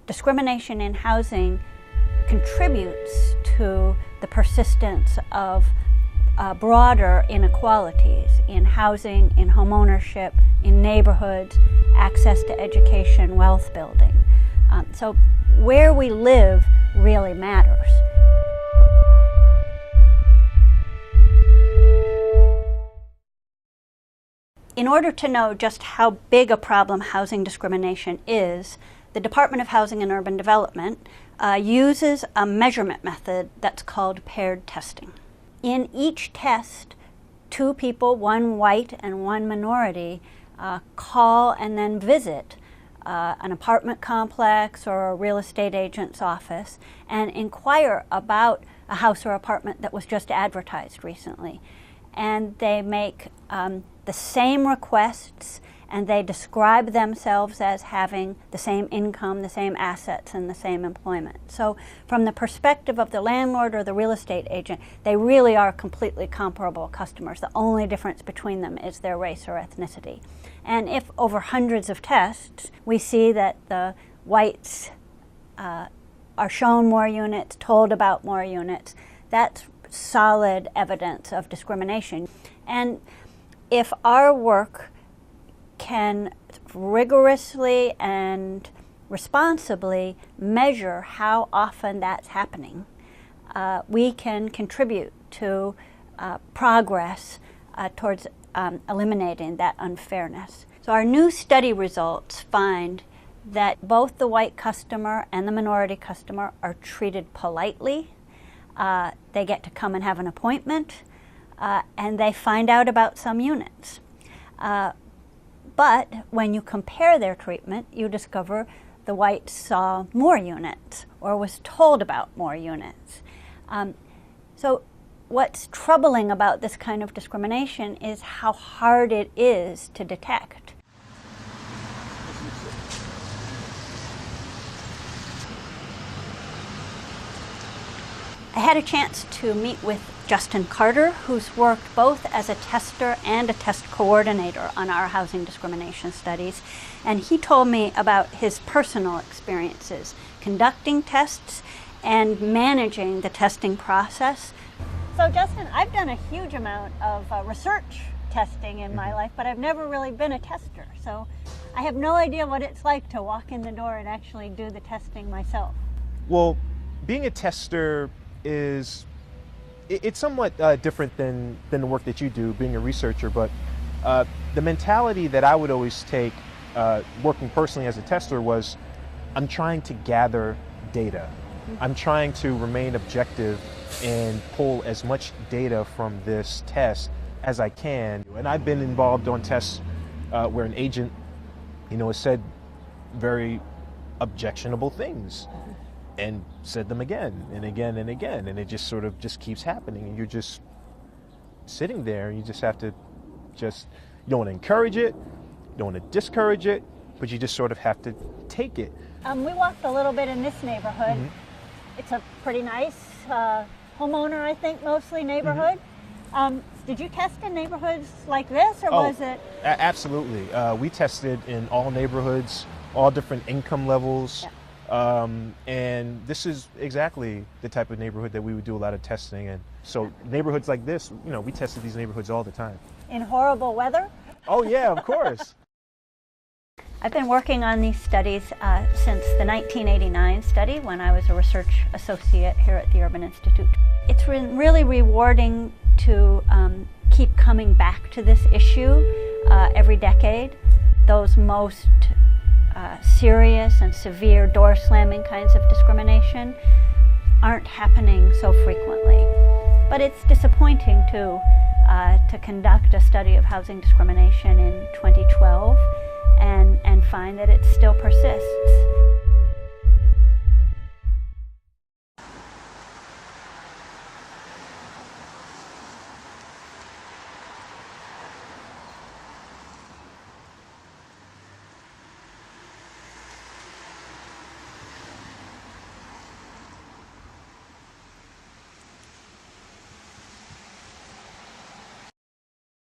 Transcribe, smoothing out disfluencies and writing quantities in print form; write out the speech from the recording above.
discrimination in housing contributes to the persistence of broader inequalities in housing, in homeownership, in neighborhoods, access to education, wealth building. So where we live really matters. In order to know just how big a problem housing discrimination is, the Department of Housing and Urban Development uses a measurement method that's called paired testing. In each test, two people, one white and one minority, call and then visit an apartment complex or a real estate agent's office and inquire about a house or apartment that was just advertised recently. And they make the same requests, and they describe themselves as having the same income, the same assets, and the same employment. So from the perspective of the landlord or the real estate agent, they really are completely comparable customers. The only difference between them is their race or ethnicity. And if over hundreds of tests, we see that the whites are shown more units, told about more units, that's solid evidence of discrimination. And if our work can rigorously and responsibly measure how often that's happening, we can contribute to progress towards eliminating that unfairness. So our new study results find that both the white customer and the minority customer are treated politely. They get to come and have an appointment, and they find out about some units. But when you compare their treatment, you discover the whites saw more units or was told about more units. So what's troubling about this kind of discrimination is how hard it is to detect. I had a chance to meet with Justin Carter, who's worked both as a tester and a test coordinator on our housing discrimination studies. And he told me about his personal experiences conducting tests and managing the testing process. So Justin, I've done a huge amount of research testing in my life, but I've never really been a tester. So I have no idea what it's like to walk in the door and actually do the testing myself. Well, being a tester it's somewhat different than the work that you do, being a researcher, but the mentality that I would always take working personally as a tester was, I'm trying to gather data. I'm trying to remain objective and pull as much data from this test as I can. And I've been involved on tests where an agent, has said very objectionable things and said them again and again and again, and it just sort of just keeps happening, and you're just sitting there, and you just have to you don't want to encourage it, you don't want to discourage it, but you just sort of have to take it. We walked a little bit in this neighborhood. It's a pretty nice homeowner, I think, mostly neighborhood. Did you test in neighborhoods like this, or was it? Absolutely. We tested in all neighborhoods, all different income levels. Yeah. And this is exactly the type of neighborhood that we would do a lot of testing in. So neighborhoods like this, we tested these neighborhoods all the time. In horrible weather? Oh yeah, of course. I've been working on these studies since the 1989 study, when I was a research associate here at the Urban Institute. It's been really rewarding to keep coming back to this issue every decade. Those most serious and severe door slamming kinds of discrimination aren't happening so frequently. But it's disappointing too to conduct a study of housing discrimination in 2012 and find that it still persists.